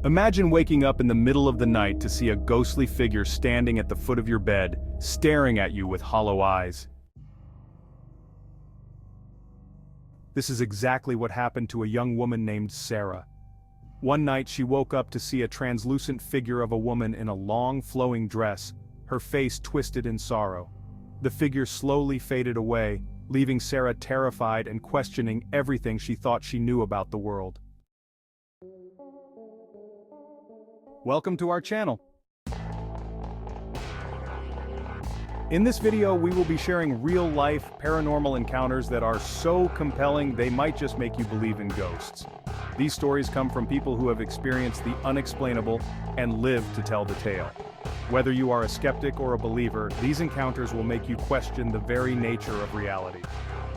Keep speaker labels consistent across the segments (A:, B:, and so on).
A: Imagine waking up in the middle of the night to see a ghostly figure standing at the foot of your bed, staring at you with hollow eyes. This is exactly what happened to a young woman named Sarah. One night she woke up to see a translucent figure of a woman in a long flowing dress, her face twisted in sorrow. The figure slowly faded away, leaving Sarah terrified and questioning everything she thought she knew about the world. Welcome to our channel. In this video, we will be sharing real-life paranormal encounters that are so compelling they might just make you believe in ghosts. These stories come from people who have experienced the unexplainable and live to tell the tale. Whether you are a skeptic or a believer, these encounters will make you question the very nature of reality.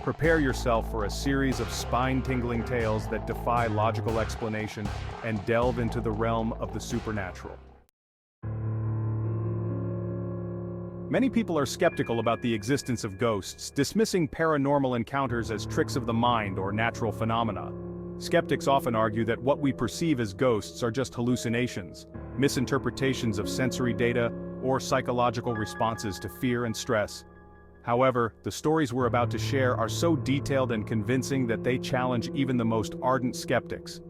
A: Prepare yourself for a series of spine-tingling tales that defy logical explanation and delve into the realm of the supernatural. Many people are skeptical about the existence of ghosts, dismissing paranormal encounters as tricks of the mind or natural phenomena. Skeptics often argue that what we perceive as ghosts are just hallucinations, misinterpretations of sensory data, or psychological responses to fear and stress. However, the stories we're about to share are so detailed and convincing that they challenge even the most ardent skeptics.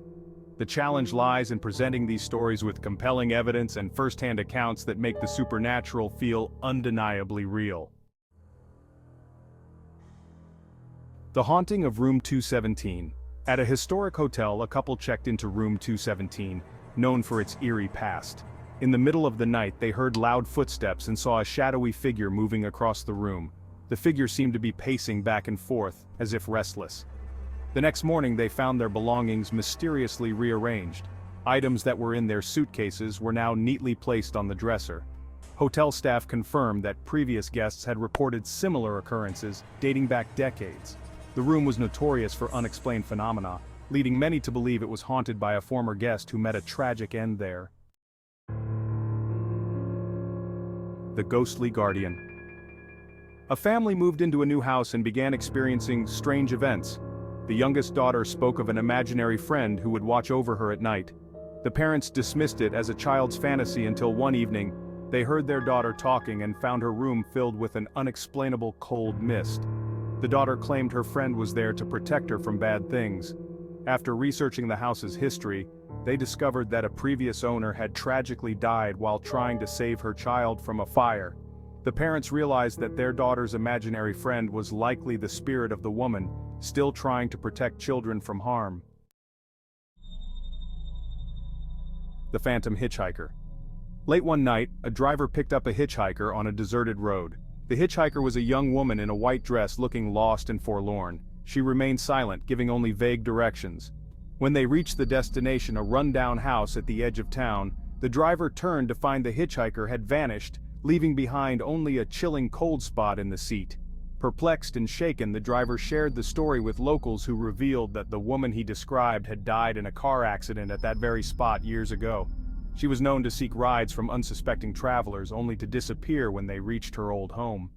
A: The challenge lies in presenting these stories with compelling evidence and first-hand accounts that make the supernatural feel undeniably real. The Haunting of Room 217. At a historic hotel, a couple checked into Room 217, known for its eerie past. In the middle of the night, they heard loud footsteps and saw a shadowy figure moving across the room. The figure seemed to be pacing back and forth, as if restless. The next morning they found their belongings mysteriously rearranged. Items that were in their suitcases were now neatly placed on the dresser. Hotel staff confirmed that previous guests had reported similar occurrences, dating back decades. The room was notorious for unexplained phenomena, leading many to believe it was haunted by a former guest who met a tragic end there. The Ghostly Guardian. A family moved into a new house and began experiencing strange events. The youngest daughter spoke of an imaginary friend who would watch over her at night. The parents dismissed it as a child's fantasy until one evening, they heard their daughter talking and found her room filled with an unexplainable cold mist. The daughter claimed her friend was there to protect her from bad things. After researching the house's history, they discovered that a previous owner had tragically died while trying to save her child from a fire. The parents realized that their daughter's imaginary friend was likely the spirit of the woman, still trying to protect children from harm. The Phantom Hitchhiker. Late one night, a driver picked up a hitchhiker on a deserted road. The hitchhiker was a young woman in a white dress looking lost and forlorn. She remained silent, giving only vague directions. When they reached the destination, a rundown house at the edge of town, the driver turned to find the hitchhiker had vanished, leaving behind only a chilling cold spot in the seat. Perplexed and shaken, the driver shared the story with locals who revealed that the woman he described had died in a car accident at that very spot years ago. She was known to seek rides from unsuspecting travelers only to disappear when they reached her old home.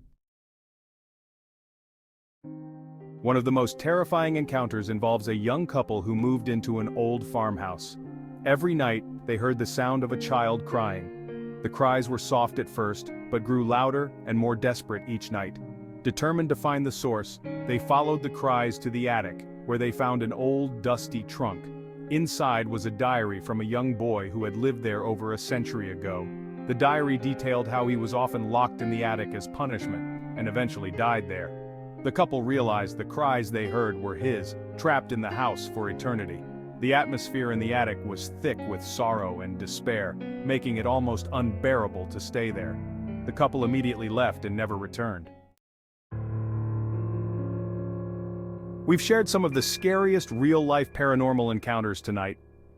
A: One of the most terrifying encounters involves a young couple who moved into an old farmhouse. Every night, they heard the sound of a child crying. The cries were soft at first, but grew louder and more desperate each night. Determined to find the source, they followed the cries to the attic, where they found an old, dusty trunk. Inside was a diary from a young boy who had lived there over a century ago. The diary detailed how he was often locked in the attic as punishment, and eventually died there. The couple realized the cries they heard were his, trapped in the house for eternity. The atmosphere in the attic was thick with sorrow and despair, making it almost unbearable to stay there. The couple immediately left and never returned. We've shared some of the scariest real-life paranormal encounters tonight.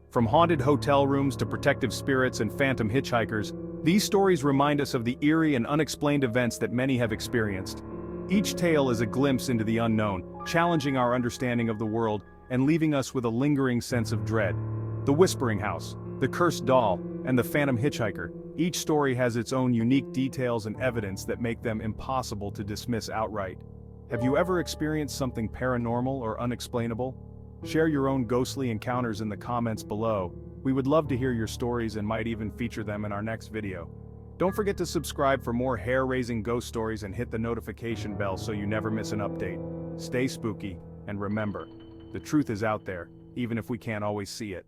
A: From haunted hotel rooms to protective spirits and phantom hitchhikers, these stories remind us of the eerie and unexplained events that many have experienced. Each tale is a glimpse into the unknown, challenging our understanding of the world and leaving us with a lingering sense of dread. The Whispering House, the Cursed Doll, and the Phantom Hitchhiker. Each story has its own unique details and evidence that make them impossible to dismiss outright. Have you ever experienced something paranormal or unexplainable? Share your own ghostly encounters in the comments below. We would love to hear your stories and might even feature them in our next video. Don't forget to subscribe for more hair-raising ghost stories and hit the notification bell so you never miss an update. Stay spooky, and remember, the truth is out there, even if we can't always see it.